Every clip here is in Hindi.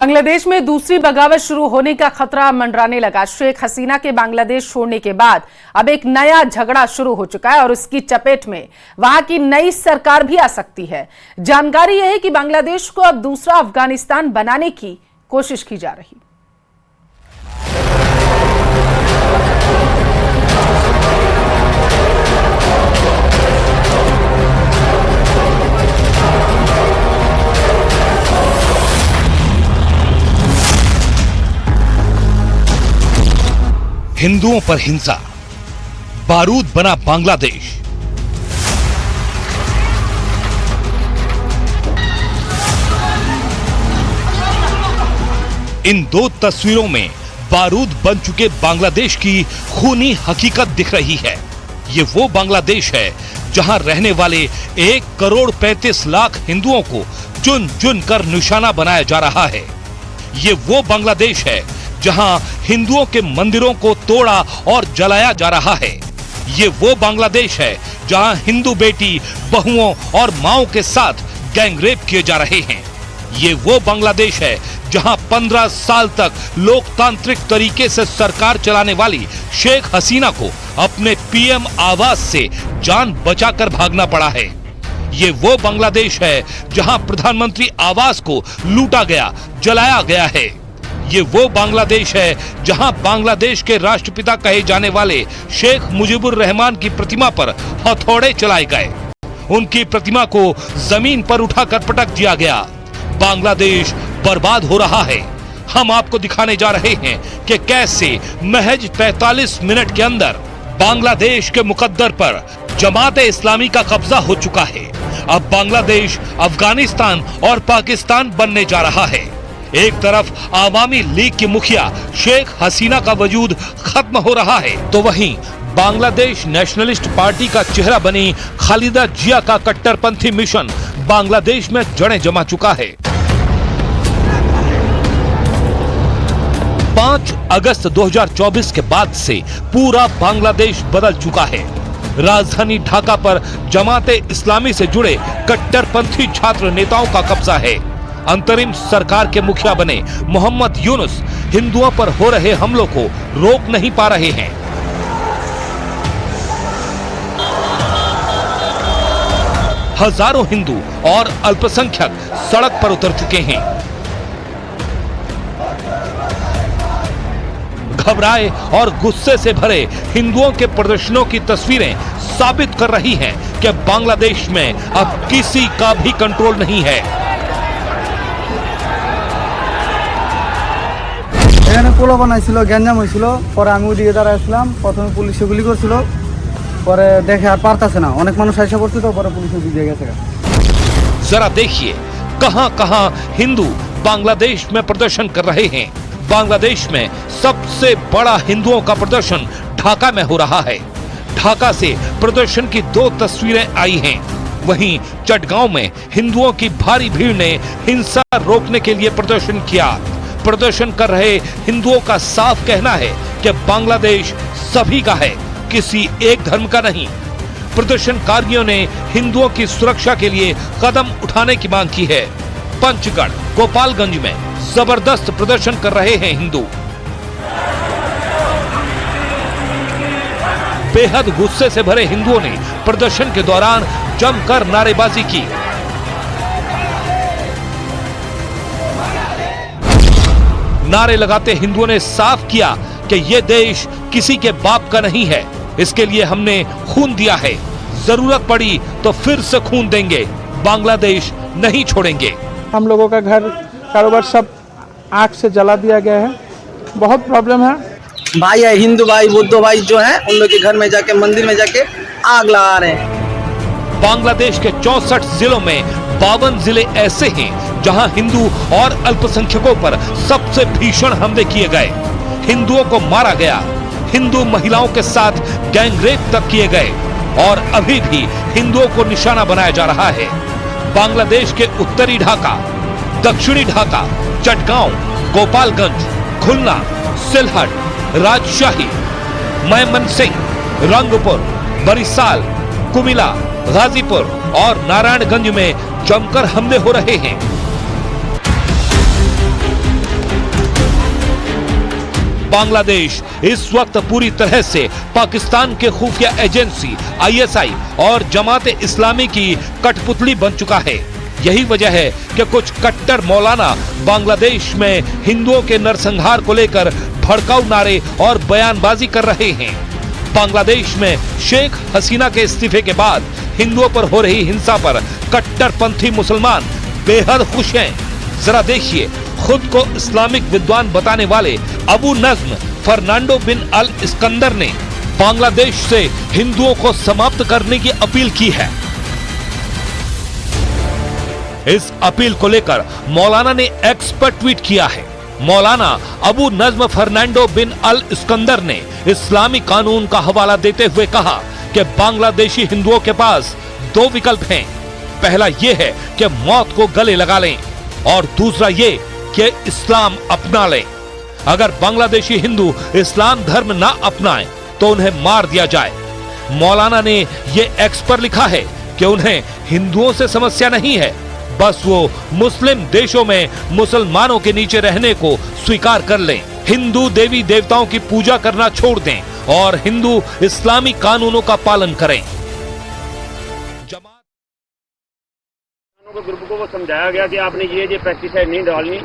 बांग्लादेश में दूसरी बगावत शुरू होने का खतरा मंडराने लगा। शेख हसीना के बांग्लादेश छोड़ने के बाद अब एक नया झगड़ा शुरू हो चुका है और उसकी चपेट में वहां की नई सरकार भी आ सकती है। जानकारी यह है कि बांग्लादेश को अब दूसरा अफगानिस्तान बनाने की कोशिश की जा रही। हिंदुओं पर हिंसा, बारूद बना बांग्लादेश। इन दो तस्वीरों में बारूद बन चुके बांग्लादेश की खूनी हकीकत दिख रही है। ये वो बांग्लादेश है जहां रहने वाले 1,35,00,000 हिंदुओं को चुन चुन कर निशाना बनाया जा रहा है। ये वो बांग्लादेश है जहां हिंदुओं के मंदिरों को तोड़ा और जलाया जा रहा है। ये वो बांग्लादेश है जहां हिंदू बेटी, बहुओं और माओं के साथ गैंगरेप किए जा रहे हैं। ये वो बांग्लादेश है जहां 15 साल तक लोकतांत्रिक तरीके से सरकार चलाने वाली शेख हसीना को अपने पीएम आवास से जान बचाकर भागना पड़ा है। ये वो बांग्लादेश है जहां प्रधानमंत्री आवास को लूटा गया, जलाया गया है। ये वो बांग्लादेश है जहां बांग्लादेश के राष्ट्रपिता कहे जाने वाले शेख मुजीबुर रहमान की प्रतिमा पर हथौड़े चलाए गए, उनकी प्रतिमा को जमीन पर उठाकर पटक दिया गया। बांग्लादेश बर्बाद हो रहा है। हम आपको दिखाने जा रहे हैं कि कैसे महज 45 मिनट के अंदर बांग्लादेश के मुकद्दर पर जमात-ए इस्लामी का कब्जा हो चुका है। अब बांग्लादेश अफगानिस्तान और पाकिस्तान बनने जा रहा है। एक तरफ आवामी लीग की मुखिया शेख हसीना का वजूद खत्म हो रहा है, तो वहीं बांग्लादेश नेशनलिस्ट पार्टी का चेहरा बनी खालिदा जिया का कट्टरपंथी मिशन बांग्लादेश में जड़ें जमा चुका है। 5 अगस्त 2024 के बाद से पूरा बांग्लादेश बदल चुका है। राजधानी ढाका पर जमाते इस्लामी से जुड़े कट्टरपंथी छात्र नेताओं का कब्जा है। अंतरिम सरकार के मुखिया बने मोहम्मद यूनुस हिंदुओं पर हो रहे हमलों को रोक नहीं पा रहे हैं। हजारों हिंदू और अल्पसंख्यक सड़क पर उतर चुके हैं। घबराए और गुस्से से भरे हिंदुओं के प्रदर्शनों की तस्वीरें साबित कर रही हैं कि बांग्लादेश में अब किसी का भी कंट्रोल नहीं है। এখানে পোলাপান আইছিল, গ্যাঞ্জাম হয়েছিল, পরে আমি ওদিকে দাঁড়াইছিলাম। প্রথমে পুলিশে গুলি করছিল, পরে দেখে আর পারতাছে না, অনেক মানুষ আইসা পড়ছে, তো পরে পুলিশে দিকে গেছে। जरा देखिए कहां-कहां हिंदू बांग्लादेश में प्रदर्शन कर रहे हैं। बांग्लादेश में सबसे बड़ा हिंदुओं का प्रदर्शन ढाका में हो रहा है। ढाका से प्रदर्शन की 2 तस्वीरें आई हैं। वहीं चटगांव में हिंदुओं की भारी भीड़ ने हिंसा रोकने के लिए प्रदर्शन किया। प्रदर्शन कर रहे हिंदुओं का साफ कहना है कि बांग्लादेश सभी का है, किसी एक धर्म का नहीं। प्रदर्शनकारियों ने हिंदुओं की सुरक्षा के लिए कदम उठाने की मांग की है। पंचगढ़, गोपालगंज में जबरदस्त प्रदर्शन कर रहे हैं हिंदू। बेहद गुस्से से भरे हिंदुओं ने प्रदर्शन के दौरान जमकर नारेबाजी की। नारे लगाते हिंदुओं ने साफ किया कि ये देश किसी के बाप का नहीं है, इसके लिए हमने खून दिया है, जरूरत पड़ी तो फिर से खून देंगे, बांग्लादेश नहीं छोड़ेंगे। हम लोगों का घर कारोबार सब आग से जला दिया गया है, बहुत प्रॉब्लम है। भाई है, हिंदू भाई, बुद्ध भाई जो है, उन लोग के घर में जाके, मंदिर में जाके आग लगा रहे हैं। बांग्लादेश के 64 जिलों में 52 जिले ऐसे हैं जहां हिंदू और अल्पसंख्यकों पर सबसे भीषण हमले किए गए, हिंदुओं को मारा गया, हिंदू महिलाओं के साथ गैंगरेप तक किए गए और अभी भी हिंदुओं को निशाना बनाया जा रहा है। बांग्लादेश के उत्तरी ढाका, दक्षिणी ढाका, चटगांव, गोपालगंज, खुलना, सिलहट, राजशाही, मयमनसिंह, रंगपुर, बरिसाल, कुमिला, गाजीपुर और नारायणगंज में जमकर हमले हो रहे हैं। बांग्लादेश इस वक्त पूरी तरह से पाकिस्तान के खुफिया एजेंसी ISI और जमात इस्लामी की कठपुतली बन चुका है। यही वजह है कि कुछ कट्टर मौलाना बांग्लादेश में हिंदुओं के नरसंहार को लेकर भड़काऊ नारे और बयानबाजी कर रहे हैं। बांग्लादेश में शेख हसीना के इस्तीफे के बाद हिंदुओं पर हो रही हिंसा पर कट्टरपंथी मुसलमान बेहद खुश हैं। जरा देखिए, खुद को इस्लामिक विद्वान बताने वाले अबू नज्म फर्नांडो बिन अल इस्कंदर ने बांग्लादेश से हिंदुओं को समाप्त करने की अपील की है। इस अपील को लेकर मौलाना ने एक्स पर ट्वीट किया है। मौलाना अबू नज्म फर्नांडो बिन अल इस्कंदर ने इस्लामी कानून का हवाला देते हुए कहा कि बांग्लादेशी हिंदुओं के पास दो विकल्प हैं। पहला यह है कि मौत को गले लगा लें और दूसरा ये कि इस्लाम अपना लें। अगर बांग्लादेशी हिंदू इस्लाम धर्म ना अपनाएं तो उन्हें मार दिया जाए। मौलाना ने ये एक्स पर लिखा है कि उन्हें हिंदुओं से समस्या नहीं है, बस वो मुस्लिम देशों में मुसलमानों के नीचे रहने को स्वीकार कर लें, हिंदू देवी देवताओं की पूजा करना छोड़ दें और हिंदू इस्लामी कानूनों का पालन करें। ग्रुप को वो समझाया गया कि आपने ये पेस्टिसाइड नहीं डालनी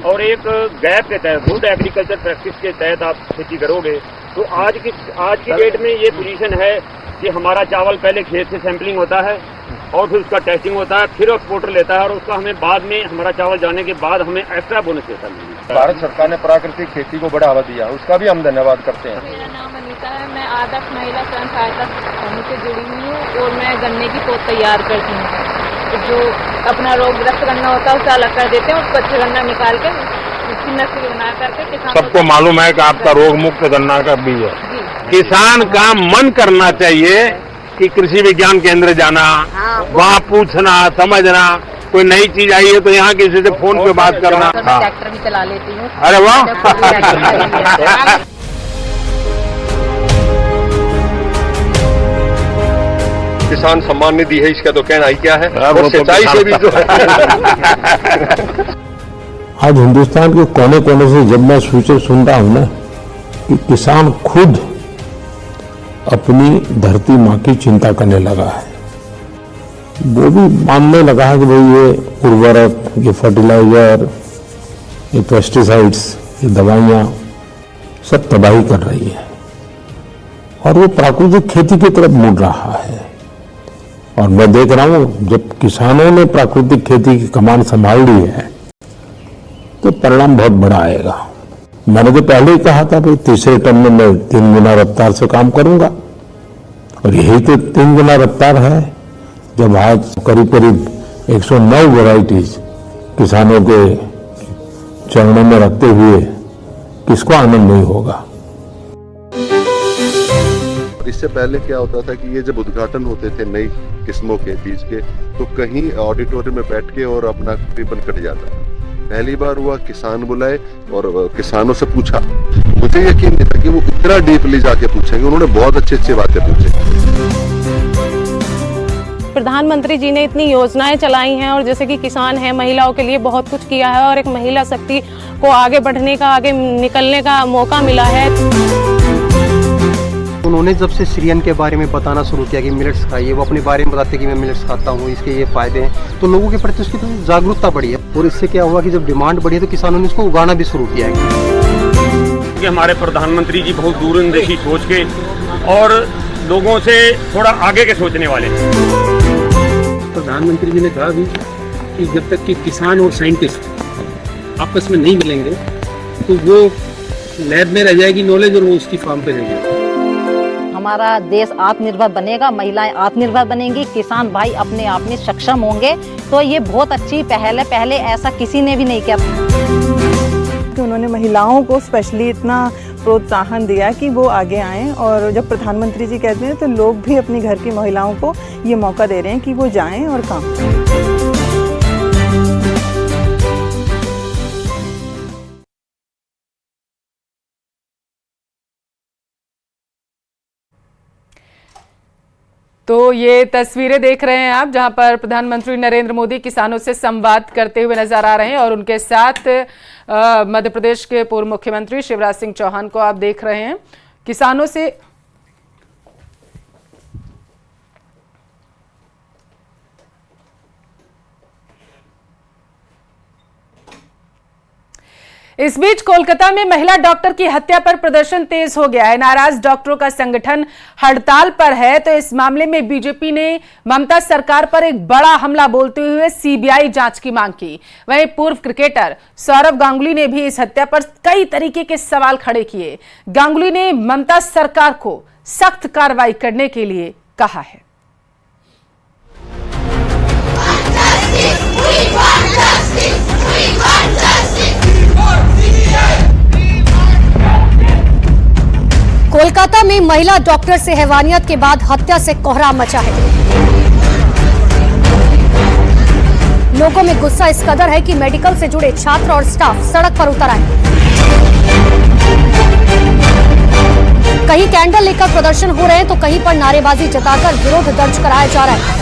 और एक गैप के तहत गुड एग्रीकल्चर प्रैक्टिस के तहत आप खेती करोगे। तो आज की डेट में ये पोजीशन है कि हमारा चावल पहले खेत से सैंपलिंग होता है और फिर उसका टेस्टिंग होता है, फिर एक्सपोर्टर लेता है और उसका हमें बाद में हमारा चावल जाने के बाद हमें एक्स्ट्रा बोनस देता है। भारत सरकार ने प्राकृतिक खेती को बढ़ावा दिया, उसका भी हम धन्यवाद करते हैं। मेरा नाम अनीता है, मैं आदर्श महिला स्वयं सहायता समूह से जुड़ी हुई हूँ और मैं गन्ने की पौध तैयार करती हूँ। जो अपना रोगग्रस्त गन्ना होता है उसे अलग कर देते हैं, उसको अच्छा गन्ना निकाल के उसकी नस्ल बना करके सबको मालूम है कि आपका रोग मुक्त गन्ना का बीज है। किसान का मन करना चाहिए कि कृषि विज्ञान केंद्र जाना, वहाँ पूछना समझना, कोई नई चीज आई है तो यहाँ किसी से फोन पे बात करना। मैं ट्रैक्टर भी चला लेती हूँ। अरे वाह। किसान सम्मान निधि है, इसका तो कहना ही क्या है, और सिंचाई से भी जो है। आज हिंदुस्तान के कोने कोने से जब मैं सूचना सुन रहा हूं ना कि किसान खुद अपनी धरती माँ की चिंता करने लगा है, वो भी मानने लगा है कि भाई ये उर्वरक, ये फर्टिलाइजर, ये पेस्टिसाइड्स, ये दवाइयाँ सब तबाही कर रही है और वो प्राकृतिक खेती की तरफ मुड़ रहा है। और मैं देख रहा हूं जब किसानों ने प्राकृतिक खेती की कमान संभाल ली है तो परिणाम बहुत बड़ा आएगा। मैंने तो पहले ही कहा था भाई तीसरे टर्म में मैं 3 गुना रफ्तार से काम करूंगा और यही तो 3 गुना रफ्तार है जब आज करीब करीब 109 वैरायटीज किसानों के चरणों में रखते हुए किसको आनंद नहीं होगा। इससे पहले क्या होता था कि ये जब उद्घाटन होते थे नई किस्मों के बीज के, तो कहीं ऑडिटोरियम में बैठ के और अपना रिबन कट जाता। पहली बार हुआ किसान बुलाए और किसानों से पूछा, मुझे यकीन नहीं था कि वो इतना डीपली जाके पूछेंगे। उन्होंने बहुत अच्छी बातें पूछी। प्रधानमंत्री जी ने इतनी योजनाएं चलाई हैं और जैसे कि किसान है, महिलाओं के लिए बहुत कुछ किया है और एक महिला शक्ति को आगे बढ़ने का, आगे निकलने का मौका मिला है। उन्होंने जब से सीरियन के बारे में बताना शुरू किया कि मिलेट्स खाइए, वो अपने बारे में बताते कि मैं मिलेट्स खाता हूँ, इसके ये फायदे हैं, तो लोगों के प्रति उसकी थोड़ी जागरूकता बढ़ी है और इससे क्या हुआ कि जब डिमांड बढ़ी है तो किसानों ने इसको उगाना भी शुरू किया है। कि हमारे प्रधानमंत्री जी बहुत दूरंदेशी सोच के और लोगों से थोड़ा आगे के सोचने वाले। प्रधानमंत्री जी ने कहा भी कि जब तक कि किसान और साइंटिस्ट आपस में नहीं मिलेंगे तो वो लैब में रह जाएगी नॉलेज और वो उसकी फार्म पे रहेगी। हमारा देश आत्मनिर्भर बनेगा, महिलाएं आत्मनिर्भर बनेंगी, किसान भाई अपने आप में सक्षम होंगे, तो ये बहुत अच्छी पहल है। पहले ऐसा किसी ने भी नहीं किया। तो उन्होंने महिलाओं को स्पेशली इतना प्रोत्साहन दिया कि वो आगे आएं और जब प्रधानमंत्री जी कहते हैं तो लोग भी अपनी घर की महिलाओं को ये मौका दे रहे हैं कि वो जाएं और काम करें। तो ये तस्वीरें देख रहे हैं आप, जहां पर प्रधानमंत्री नरेंद्र मोदी किसानों से संवाद करते हुए नजर आ रहे हैं और उनके साथ मध्य प्रदेश के पूर्व मुख्यमंत्री शिवराज सिंह चौहान को आप देख रहे हैं। किसानों से इस बीच कोलकाता में महिला डॉक्टर की हत्या पर प्रदर्शन तेज हो गया है। नाराज डॉक्टरों का संगठन हड़ताल पर है। तो इस मामले में बीजेपी ने ममता सरकार पर एक बड़ा हमला बोलते हुए सीबीआई जांच की मांग की। वहीं पूर्व क्रिकेटर सौरव गांगुली ने भी इस हत्या पर कई तरीके के सवाल खड़े किए। गांगुली ने ममता सरकार को सख्त कार्रवाई करने के लिए कहा है। कोलकाता में महिला डॉक्टर से हैवानियत के बाद हत्या से कोहराम मचा है। लोगों में गुस्सा इस कदर है कि मेडिकल से जुड़े छात्र और स्टाफ सड़क पर उतर आए। कहीं कैंडल लेकर प्रदर्शन हो रहे हैं तो कहीं पर नारेबाजी जताकर विरोध दर्ज कराया जा रहा है।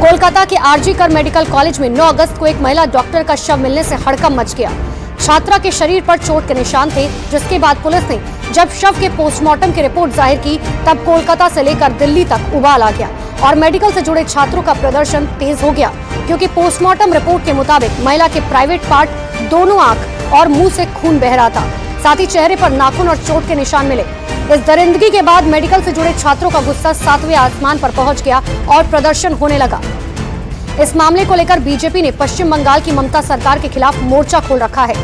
कोलकाता के आरजी कर मेडिकल कॉलेज में 9 अगस्त को एक महिला डॉक्टर का शव मिलने से हड़कंप मच गया। छात्रा के शरीर पर चोट के निशान थे, जिसके बाद पुलिस ने जब शव के पोस्टमार्टम की रिपोर्ट जाहिर की तब कोलकाता से लेकर दिल्ली तक उबाल आ गया और मेडिकल से जुड़े छात्रों का प्रदर्शन तेज हो गया, क्योंकि पोस्टमार्टम रिपोर्ट के मुताबिक महिला के प्राइवेट पार्ट, दोनों आंख और मुंह से खून बह रहा था। साथ ही चेहरे पर नाखून और चोट के निशान मिले। इस दरिंदगी के बाद मेडिकल से जुड़े छात्रों का गुस्सा 7वें आसमान पर पहुंच गया और प्रदर्शन होने लगा। इस मामले को लेकर बीजेपी ने पश्चिम बंगाल की ममता सरकार के खिलाफ मोर्चा खोल रखा है।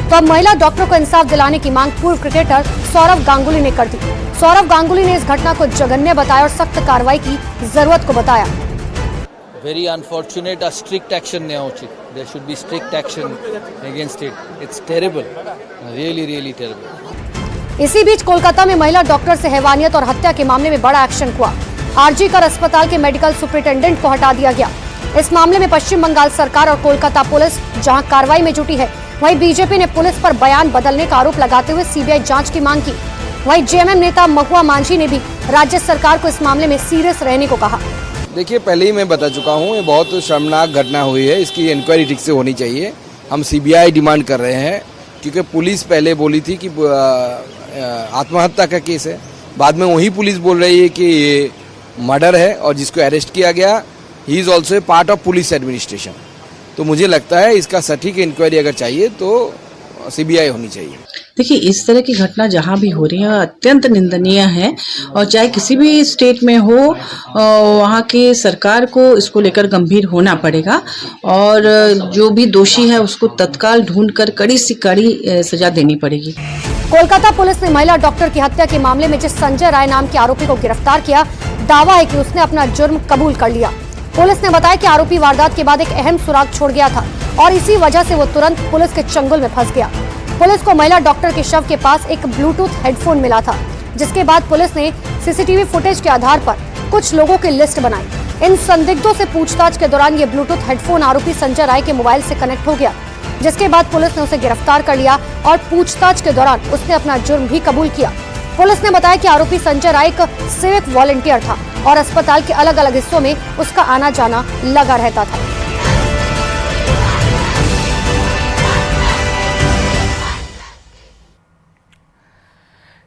तो अब महिला डॉक्टरों को इंसाफ दिलाने की मांग पूर्व क्रिकेटर सौरव गांगुली ने कर दी। सौरव गांगुली ने इस घटना को जघन्य बताया और सख्त कार्रवाई की जरूरत को बताया। Very unfortunate, a strict action नेওয়া উচিত। There should be strict action against it. It's terrible, really, really terrible. इसी बीच कोलकाता में महिला डॉक्टर से हैवानियत और हत्या के मामले में बड़ा एक्शन हुआ। आरजी कर अस्पताल के मेडिकल सुपरिटेंडेंट को हटा दिया गया। इस मामले में पश्चिम बंगाल सरकार और कोलकाता पुलिस जहां कार्रवाई में जुटी है, वहीं बीजेपी ने पुलिस पर बयान बदलने का आरोप लगाते हुए सीबीआई जांच की मांग की। वहीं जेएमएम नेता महुआ मांझी ने भी राज्य सरकार को इस मामले में सीरियस रहने को कहा। देखिए, पहले ही मैं बता चुका हूँ, ये बहुत शर्मनाक घटना हुई है, इसकी इंक्वायरी ठीक से होनी चाहिए। हम सीबीआई डिमांड कर रहे हैं, क्योंकि पुलिस पहले बोली थी कि आत्महत्या का केस है, बाद में वही पुलिस बोल रही है कि ये मर्डर है और जिसको अरेस्ट किया गया he is also a part of police administration. तो मुझे लगता है इसका सटीक इंक्वायरी अगर चाहिए तो सीबीआई होनी चाहिए। देखिए, इस तरह की घटना जहाँ भी हो रही है अत्यंत निंदनीय है और चाहे किसी भी स्टेट में हो, वहाँ के सरकार को इसको लेकर गंभीर होना पड़ेगा और जो भी दोषी है उसको तत्काल ढूंढकर कड़ी से कड़ी सजा देनी पड़ेगी। कोलकाता पुलिस ने महिला डॉक्टर की हत्या के मामले में जिस संजय राय नाम के आरोपी को गिरफ्तार किया, दावा है कि उसने अपना जुर्म कबूल कर लिया। पुलिस ने बताया कि आरोपी वारदात के बाद एक अहम सुराग छोड़ गया था और इसी वजह से वो तुरंत पुलिस के चंगुल में फंस गया। पुलिस को महिला डॉक्टर के शव के पास एक ब्लूटूथ हेडफोन मिला था, जिसके बाद पुलिस ने सीसीटीवी फुटेज के आधार पर कुछ लोगों की लिस्ट बनाई। इन संदिग्धों से पूछताछ के दौरान ये ब्लूटूथ हेडफोन आरोपी संजय राय के मोबाइल से कनेक्ट हो गया, जिसके बाद पुलिस ने उसे गिरफ्तार कर लिया और पूछताछ के दौरान उसने अपना जुर्म भी कबूल किया। पुलिस ने बताया कि आरोपी संजय राय एक सिविक वॉलंटियर था और अस्पताल के अलग अलग हिस्सों में उसका आना जाना लगा रहता था।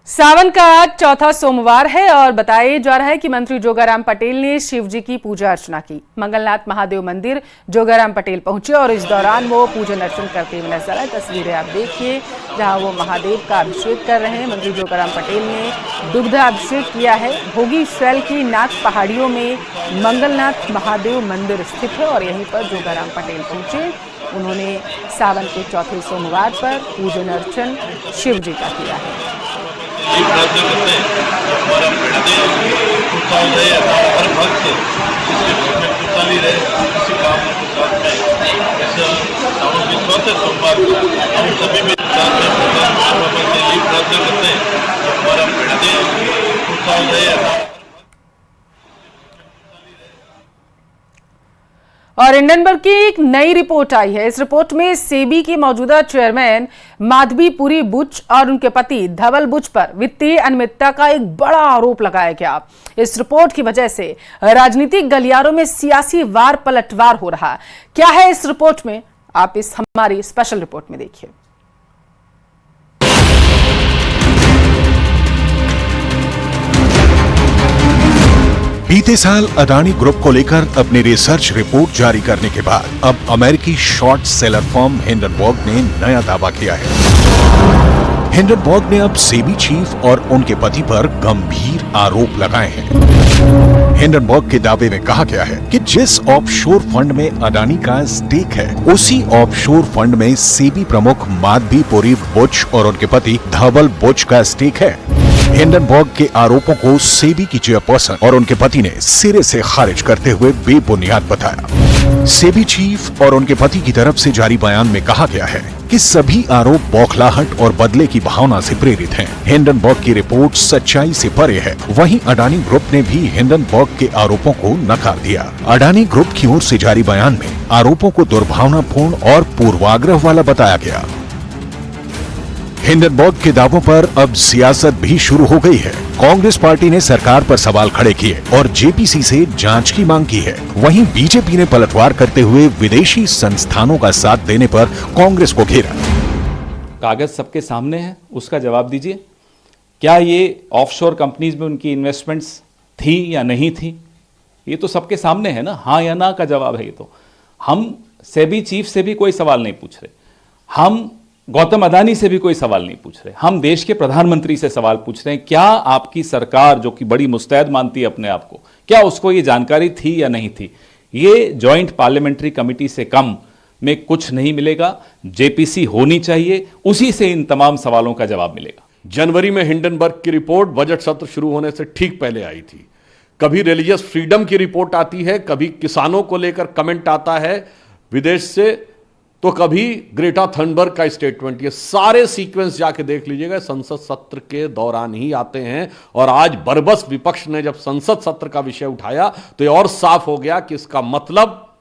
सावन का आज चौथा सोमवार है और बताया जा रहा है कि मंत्री जोगाराम पटेल ने शिव जी की पूजा अर्चना की। मंगलनाथ महादेव मंदिर जोगाराम पटेल पहुंचे और इस दौरान वो पूजन अर्चन करते हुए नजर आए। तस्वीरें आप देखिए जहां वो महादेव का अभिषेक कर रहे हैं। मंत्री जोगाराम पटेल ने दुग्ध अभिषेक किया है। भोगी शैल की नाथ पहाड़ियों में मंगलनाथ महादेव मंदिर स्थित है और यहीं पर जोगाराम पटेल पहुंचे। उन्होंने सावन के चौथे सोमवार पर पूजन अर्चन शिव जी का किया है। प्रार्थना करते हैं हमारा हर भक्त इसके घर में खुशहाली रहे, किसी काम में खुशहाल रहे। ऐसा सावन के चौथे सोमवार को हम सभी में यही प्रार्थना करते हैं हमारा खुशहाल रहे। और हिंडनबर्ग की एक नई रिपोर्ट आई है। इस रिपोर्ट में सेबी की मौजूदा चेयरमैन माधवीपुरी बुच और उनके पति धवल बुच पर वित्तीय अनियमितता का एक बड़ा आरोप लगाया गया। इस रिपोर्ट की वजह से राजनीतिक गलियारों में सियासी वार पलटवार हो रहा। क्या है इस रिपोर्ट में, आप इस हमारी स्पेशल रिपोर्ट में देखिए। बीते साल अडानी ग्रुप को लेकर अपनी रिसर्च रिपोर्ट जारी करने के बाद अब अमेरिकी शॉर्ट सेलर फर्म हिंडनबर्ग ने नया दावा किया है। हिंडनबर्ग ने अब सेबी चीफ और उनके पति पर गंभीर आरोप लगाए हैं। हिंडनबर्ग के दावे में कहा गया है कि जिस ऑफशोर फंड में अडानी का स्टेक है, उसी ऑफशोर फंड में सेबी प्रमुख माधवीपुरी बुच और उनके पति धवल बुच का स्टेक है। हिंडनबर्ग के आरोपों को सेबी की चेयरपर्सन और उनके पति ने सिरे से खारिज करते हुए बेबुनियाद बताया। सेबी चीफ और उनके पति की तरफ से जारी बयान में कहा गया है कि सभी आरोप बौखलाहट और बदले की भावना से प्रेरित हैं। हिंडनबर्ग की रिपोर्ट सच्चाई से परे है। वहीं अडानी ग्रुप ने भी हिंडनबर्ग के आरोपों को नकार दिया। अडानी ग्रुप की ओर से जारी बयान में आरोपों को दुर्भावनापूर्ण और पूर्वाग्रह वाला बताया गया। हिंडनबर्ग के दावों पर अब सियासत भी शुरू हो गई है। कांग्रेस पार्टी ने सरकार पर सवाल खड़े किए और जेपीसी से जांच की मांग की है। वहीं बीजेपी ने पलटवार करते हुए विदेशी संस्थानों का साथ देने पर कांग्रेस को घेरा। कागज सबके सामने है, उसका जवाब दीजिए। क्या ये ऑफशोर कंपनीज में उनकी इन्वेस्टमेंट्स थी या नहीं थी? ये तो सबके सामने है ना, हाँ या ना का जवाब है। ये तो हम सेबी चीफ से भी कोई सवाल नहीं पूछ रहे, हम गौतम अडानी से भी कोई सवाल नहीं पूछ रहे, हम देश के प्रधानमंत्री से सवाल पूछ रहे हैं। क्या आपकी सरकार, जो कि बड़ी मुस्तैद मानती है अपने आप को, क्या उसको ये जानकारी थी या नहीं थी? ये जॉइंट पार्लियामेंट्री कमेटी से कम में कुछ नहीं मिलेगा। जेपीसी होनी चाहिए, उसी से इन तमाम सवालों का जवाब मिलेगा। जनवरी में हिंडनबर्ग की रिपोर्ट बजट सत्र शुरू होने से ठीक पहले आई थी। कभी रिलीजियस फ्रीडम की रिपोर्ट आती है, कभी किसानों को लेकर कमेंट आता है विदेश से, तो कभी ग्रेटा थनबर्ग का स्टेटमेंट। ये सारे सीक्वेंस जाके देख लीजिएगा, संसद सत्र के दौरान ही आते हैं। और आज बरबस विपक्ष ने जब संसद सत्र का विषय उठाया तो ये और साफ हो गया कि इसका मतलब,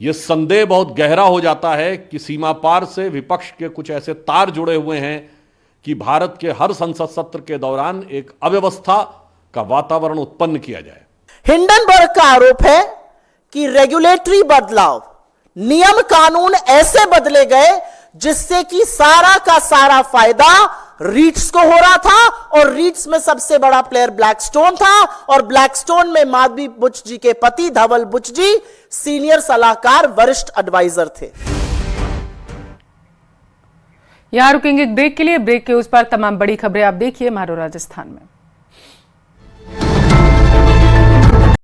ये संदेह बहुत गहरा हो जाता है कि सीमा पार से विपक्ष के कुछ ऐसे तार जुड़े हुए हैं कि भारत के हर संसद सत्र के दौरान एक अव्यवस्था का वातावरण उत्पन्न किया जाए। हिंडनबर्ग का आरोप है कि रेगुलेटरी बदलाव, नियम कानून ऐसे बदले गए जिससे कि सारा का सारा फायदा रीट्स को हो रहा था, और रीट्स में सबसे बड़ा प्लेयर ब्लैकस्टोन था, और ब्लैकस्टोन में माधवी बुच जी के पति धवल बुच जी सीनियर सलाहकार, वरिष्ठ एडवाइजर थे। यहां रुकेंगे ब्रेक के लिए। ब्रेक के उस पर तमाम बड़ी खबरें आप देखिए मारो राजस्थान में।